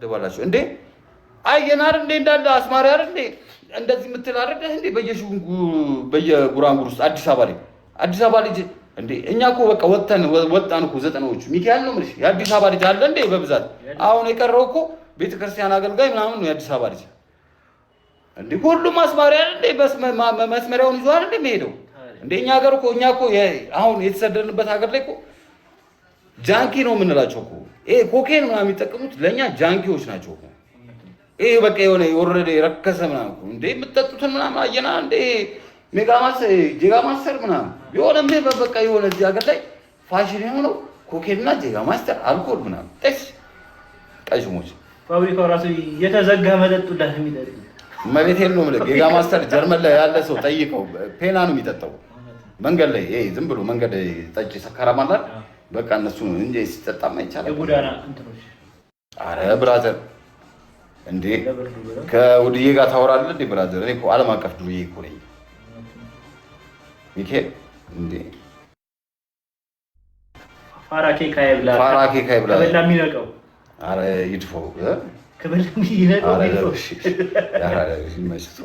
ደባላችሁ እንዴ አየናር እንዴ እንዳለ አስማሪ አይደል እንዴ እንደዚህ የምትል አይደል እንዴ በየጉራንጉር ውስጥ አዲስ አበባ ልጅ እንዴ እኛ እኮ በቃ ወጣን እኮ ዘጠናዎቹ ሚካኤል ነው ምልሽ የአዲስ አበባ ልጅ አለ እንዴ በብዛት አሁን የቀረው እኮ ቤተክርስቲያን አገልጋይ ምናምን ነው የአዲስ አበባ ልጅ እንዴ ሁሉም አስማሪ አይደል እንዴ መስመሪያውን ይዞ አይደል የሚሄደው እንዴ እኛ እኮ አሁን የተሰደድንበት ሀገር ላይ እኮ ጃንኪ ነው የምንላቸው እኮ ኮኬን ምናምን የሚጠቀሙት ለኛ ጃንኪዎች ናቸው እኮ በቃ የሆነ የወረደ የረከሰ ምናምን እኮ እንዴ የምትጠጡትን ምናምን አየና እንዴ ጄጋ ማስተር ምናምን የሆነ በቃ የሆነ እዚህ ሀገር ላይ ፋሽን የሆነው ኮኬንና ጄጋ ማስተር አልኮል ምናምን ቀሽሞች ፋብሪካው ራሱ የተዘጋ መጠጥ ሁላ የሚደርግ መቤቴን ነው ማለት ጄጋ ማስተር ጀርመን ላይ ያለ ሰው ጠይቀው ፔና ነው የሚጠጣው መንገድ ላይ ዝም ብሎ መንገድ ጠጭ ሰካራማላል በቃ እነሱ ነው እንጂ ሲጠጣማ ይቻላል የጉዳና እንትኖች አረ ብራዘር እንዴ ከውድዬ ጋር ታወራለህ እንዴ ብራዘር እኔ እኮ ዓለም አቀፍ ዱርዬ እኮ ነኝ ሚካኤል እንዴ ፋራኬ ካይብላ ከበላ የሚነቀው አረ ይድፈው ከበላ የሚነቀው አረ ይመችቶ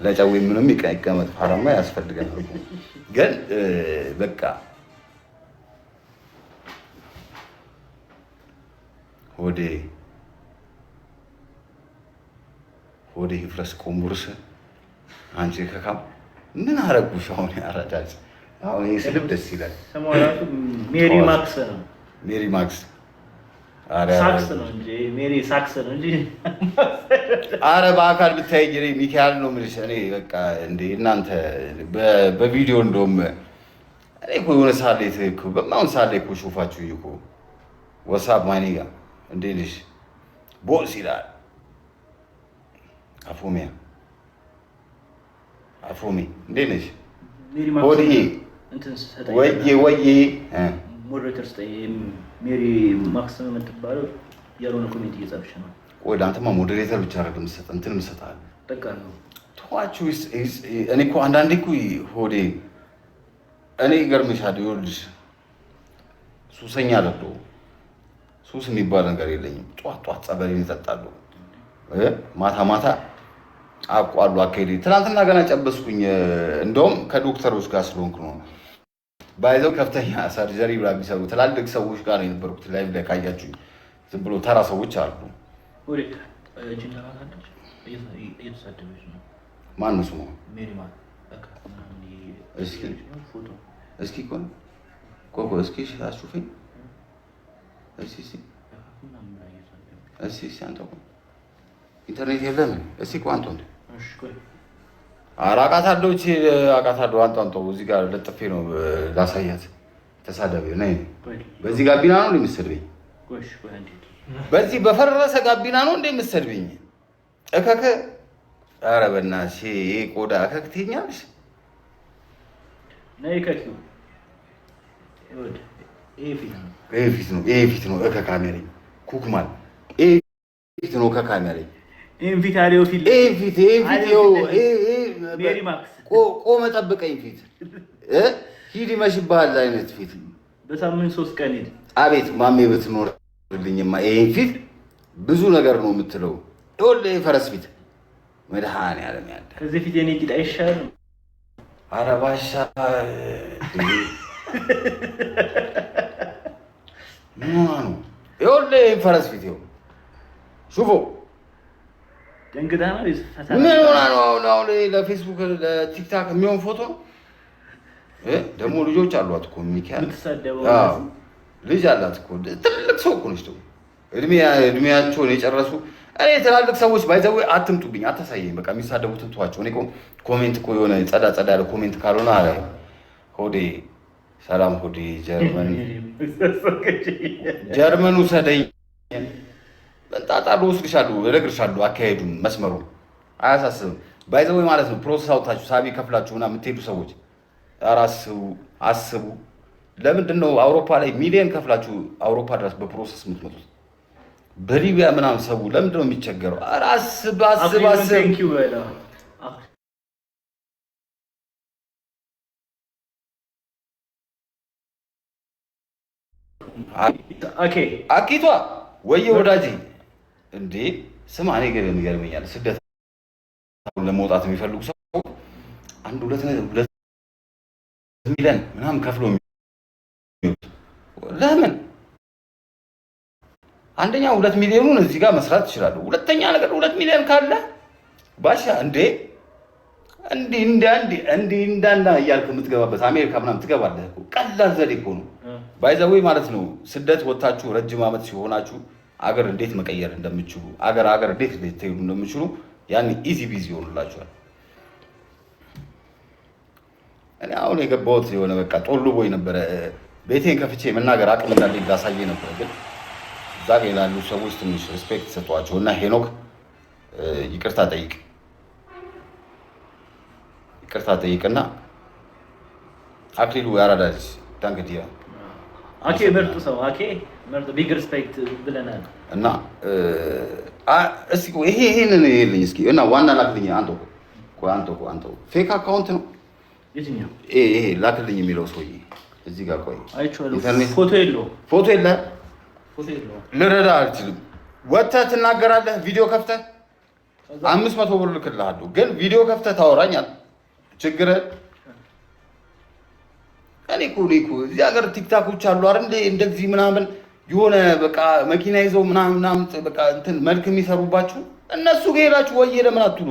ለጫው ምንም ይቀመጥ ፋራማ ያስፈልገናል ግን በቃ ሆዴ ይፍረስ ቆምቡርስ አንቺ ከካም ምን አረጉሽ አሁን ያራዳጅ አሁን ይስልብ ደስ ይላል ሰሞኑን ሜሪ ማክስ አረ ሳክስ ነው እንጂ ሜሪ ሳክስ ነው እንጂ አረ በአካል ብታይ ጀሪ ሚካኤል ነው ምልሽ እኔ በቃ እንዴ እናንተ በቪዲዮ እንደውም እኔ እኮ የሆነ ሳሌት እኮ በማውን ሳሌት እኮ ሹፋችሁ እኮ ወሳብ ማኒጋ እንዴ ልሽ ቦስ ይላል አፎሜ እንዴ ነሽ ሆዴ ወዬ ሞዴሬተር ስጠይ ሜሪ ማክስ የምትባለው ያልሆነ ኮሜንት እየጻፍሽ ነው ወይ አንተማ ሞዴሬተር ብቻ አይደለም ሰጠ እንትን መስጠታል ጠቃለው ተዋችሁ እኔ እኮ አንዳንዴ እኮ ሆዴ እኔ ይገርምሻል ይወልሽ ሱሰኛ አይደለሁ ሱስ የሚባል ነገር የለኝም ጧት ጸበሌን እጠጣለሁ ማታ አቋሉ አከይዴ ትናንትና ገና ጨበስኩኝ እንደውም ከዶክተሮች ጋር ስለሆንኩ ነው ባይዘው ከፍተኛ ሰርጀሪ ብላ ቢሰሩ ትላልቅ ሰዎች ጋር ነው የነበርኩት ላይቭ ላይ ካያችሁኝ ዝም ብሎ ተራ ሰዎች አሉ ወሬ ጂንዳራ ታደች እየተሳደበች ነው ማን ነው ስሙ ሜሪ ማን በቃ እስኪ ኮኮ እስኪ አሹፈኝ እሺ አንተ ኢንተርኔት የለም እስኪ ቋንቋ እንደ እሺ ቆይ አራቃታለሁ አንተ እዚህ ጋር ለጥፌ ነው ላሳያት ተሳዳቢው ነኝ በዚህ ጋቢና ነው እንደምትሰድበኝ በዚህ በፈረሰ ጋቢና ነው እንደምትሰድበኝ እከከ ኧረ በእናትሽ ቆዳ እከክተኛለሽ ነይ ከኪ ይሄ ፊት ነው እከካሜሪ ኩክማል ፊት ነው ከካሜሪ ኢንቪታሪዮ ፊት ሜሪ ማክስ ቆመ ጠብቀኝ ፊት ሂድ ይመሽብሃል አይነት ፊት በሳምንት 3 ቀን ሂድ አቤት ማሜ ብትኖርልኝማ ይሄን ፊት ብዙ ነገር ነው የምትለው ይኸውልህ ፈረስ ፊት መድኃኒዓለም ያለ ከዚህ ፊት የኔ ቂጣ አይሻልም ኧረ ባሻ ምን ነው ይኸውልህ ፈረስ ፊት ይኸው ሹፎ ደንግዳ ነው ምን ሆና ነው አሁን ለፌስቡክ ለቲክታክ የሚሆን ፎቶ ደግሞ ልጆች አሏት እኮ ሚካኤል ልጅ አላት እኮ ትልቅ ሰው እኮ ነች ደግሞ እድሜያቸውን የጨረሱ እኔ ትላልቅ ሰዎች ባይዘው አትምጡብኝ አታሳየኝ በቃ የሚሳደቡትን ተዋቸው እኔ ኮሜንት እኮ የሆነ ጸዳ ያለ ኮሜንት ካልሆነ አለ ሆዴ ሰላም ሆዴ ጀርመኑ ሰደኝ በጣጣሉ ወስድሻለሁ እነግርሻለሁ አካሄዱን መስመሩ አያሳስብም ባይዘው ማለት ነው ፕሮሰስ አውጣችሁ ሳቢ ከፍላችሁና የምትሄዱ ሰዎች አስቡ ለምንድን ነው አውሮፓ ላይ ሚሊዮን ከፍላችሁ አውሮፓ ድረስ በፕሮሰስ የምትመጡት በሊቢያ ምናምን ሰው ለምንድን ነው የሚቸገረው አስብ ኦኬ አኪቷ ወይ ወዳጂ እንዴ ስማ፣ እኔ ገርመኛል። ስደት ለመውጣት የሚፈልጉ ሰው አንድ 2 ሚሊዮን ምናምን ከፍሎ ለምን? አንደኛ 2 ሚሊዮኑን እዚህ ጋር መስራት ይችላሉ። ሁለተኛ ነገር 2 ሚሊዮን ካለ ባሻ እንዴ እንዳንዳ እያልክ የምትገባበት አሜሪካ ምናምን ትገባለህ እኮ። ቀላል ዘዴ እኮ ነው ባይዘዌ ማለት ነው። ስደት ወታችሁ ረጅም ዓመት ሲሆናችሁ አገር እንዴት መቀየር እንደምችሉ አገር እንዴት ልትሄዱ እንደምችሉ ያን ኢዚ ቢዚ ይሆንላችኋል። እኔ አሁን የገባሁት የሆነ በቃ ጦሉ ቦይ ነበረ። ቤቴን ከፍቼ መናገር አቅም እንዳለኝ ላሳየኝ ነበር፣ ግን እዛ ጋ ያሉ ሰዎች ትንሽ ሪስፔክት ሰጧቸው እና ሄኖክ ይቅርታ ጠይቅና አክሊሉ ያራዳጅ ታንክዲያ አኬ ምርጥ ሰው ምርጥ ቢግ ሪስፔክት ብለናል። እና እስኪ ይሄንን ይልኝ እስኪ እና ዋና ላክልኝ። አንተ ፌክ አካውንት ነው የትኛው? ይሄ ላክልኝ የሚለው ሰውዬ እዚህ ጋር ቆይ፣ አይቼዋለሁ። ፎቶ የለውም። ልረዳ አልችልም። ወጥተህ ትናገራለህ። ቪዲዮ ከፍተህ 500 ብር ልክልሃለሁ፣ ግን ቪዲዮ ከፍተህ ታወራኛል። ችግር እኔ እኮ እዚህ ሀገር ቲክታኮች አሉ አይደል? እንደዚህ ምናምን የሆነ በቃ መኪና ይዘው ምናምን በቃ እንትን መልክ የሚሰሩባችሁ እነሱ ጋር ሄዳችሁ ወይ ለምን አትሉ?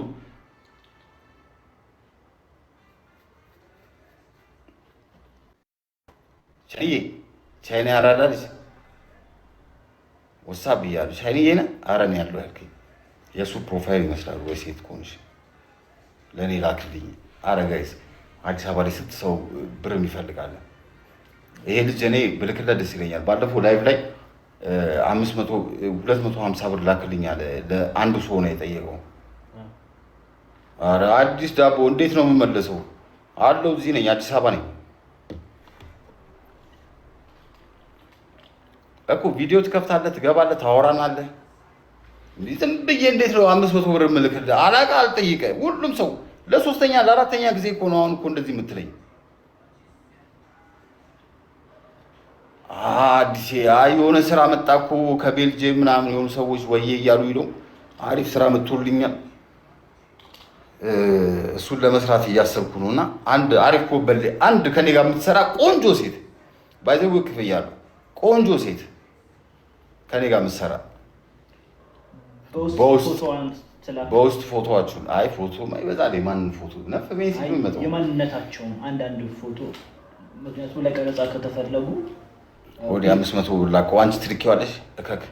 ቻይና ያራዳልሽ ወሳብ እያሉ ቻይንዬ ነህ? ኧረ እኔ ያለው ያልከኝ የእሱ ፕሮፋይል ይመስላል ወይ ሴት ከሆንሽ ለእኔ ላክልኝ። ኧረ ጋይስ አዲስ አበባ ላይ ስንት ሰው ብር ይፈልጋል። ይሄ ልጅ እኔ ብልክለት ደስ ይለኛል። ባለፈው ላይቭ ላይ 250 ብር ላክልኝ አለ። ለአንዱ ሰው ነው የጠየቀው። ኧረ አዲስ ዳቦ እንዴት ነው የምመለሰው? አለው እዚህ ነኝ፣ አዲስ አበባ ነኝ እኮ። ቪዲዮ ትከፍታለህ፣ ትገባለህ፣ ታወራናለህ። ዝም ብዬ እንዴት ነው 500 ብር የምልክልህ? አላቃ አልጠይቀህ። ሁሉም ሰው ለሶስተኛ ለአራተኛ ጊዜ እኮ ነው አሁን እኮ እንደዚህ የምትለኝ። አዲስ የሆነ ስራ መጣ እኮ ከቤልጅየም ምናምን የሆኑ ሰዎች ወዬ እያሉ ይለው አሪፍ ስራ መጥቶልኛል። እሱን ለመስራት እያሰብኩ ነው። እና አንድ አሪፍ ኮበል አንድ ከኔ ጋር የምትሰራ ቆንጆ ሴት ባይዘው ክፍያለሁ። ቆንጆ ሴት ከኔ ጋር የምትሰራ በውስጥ ፎቶዋችሁን ፎቶ ይበዛል። የማንን ፎቶ ነፍ ቤት ይመጣው የማንነታቸውን አንዳንድ ፎቶ ምክንያቱም ለቀረጻ ከተፈለጉ ወዲ 500 ብር ላከው። አንቺ ትልኪዋለሽ እከክ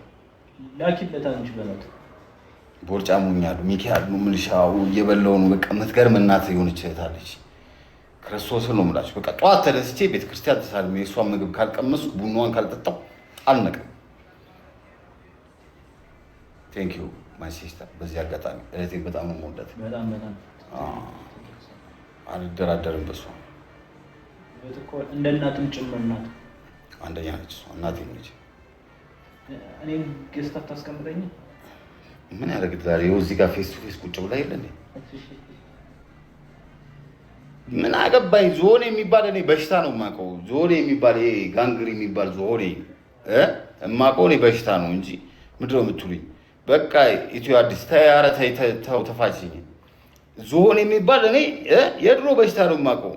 ላኪለት አንቺ በላት ቦርጫሙኛሉ ሚካኤል ነው ምልሻው እየበላው ነው። በቃ የምትገርም እናት የሆነች እህታለች። ክርስቶስን ነው የምላችሁ። በቃ ጠዋት ተነስቼ ቤተክርስቲያን ተሳልሜ የእሷን ምግብ ካልቀመስኩ ቡናዋን ካልጠጣሁ አልነቅም። ቴንክ ዩ ማይ ሲስተር። በዚህ አጋጣሚ እህቴን በጣም ነው የምወዳት። በጣም አልደራደርም በሷ። እንደ እናትም ጭምር ናት። አንደኛ ነች እናቴ ነች። እኔን ገዝታ ታስቀምጠኝ ምን ያደርግልሃል? ይኸው እዚህ ጋር ፌስ ቱ ፌስ ቁጭ ብላ የለ እንዴ? ምን አገባኝ? ዞኔ የሚባል እኔ በሽታ ነው የማውቀው። ዞኔ የሚባል ይሄ ጋንግሪ የሚባል ዞኔ የማውቀው እኔ በሽታ ነው እንጂ ምንድን ነው የምትሉኝ? በቃ ኢትዮ አዲስ ኧረ ተው ተፋችኝ። ዞኔ የሚባል እኔ የድሮ በሽታ ነው የማውቀው።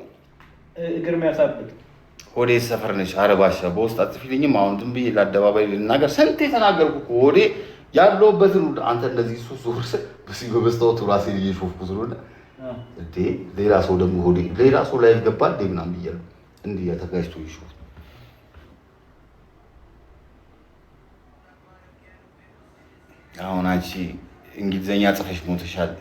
እግር የሚያሳብጥ ሆዴ ሰፈር ነሽ። ኧረ ባሻ በውስጥ አትፊልኝም። አሁን ዝም ብዬ ለአደባባይ ልናገር ስንቴ ተናገርኩ እኮ ሆዴ ያለሁበትን አንተ እንደዚህ ሱስ በመስታወቱ ራሴን እየሾፍኩት ነው እንዴ። ሌላ ሰው ደግሞ ሆዴ ሌላ ሰው ላይ ይገባል እንዴ ምናምን ብያለሁ። እንዲህ ተጋጭቶ ይሾፍ። አሁን አንቺ እንግሊዘኛ ጽፈሽ ሞተሻል።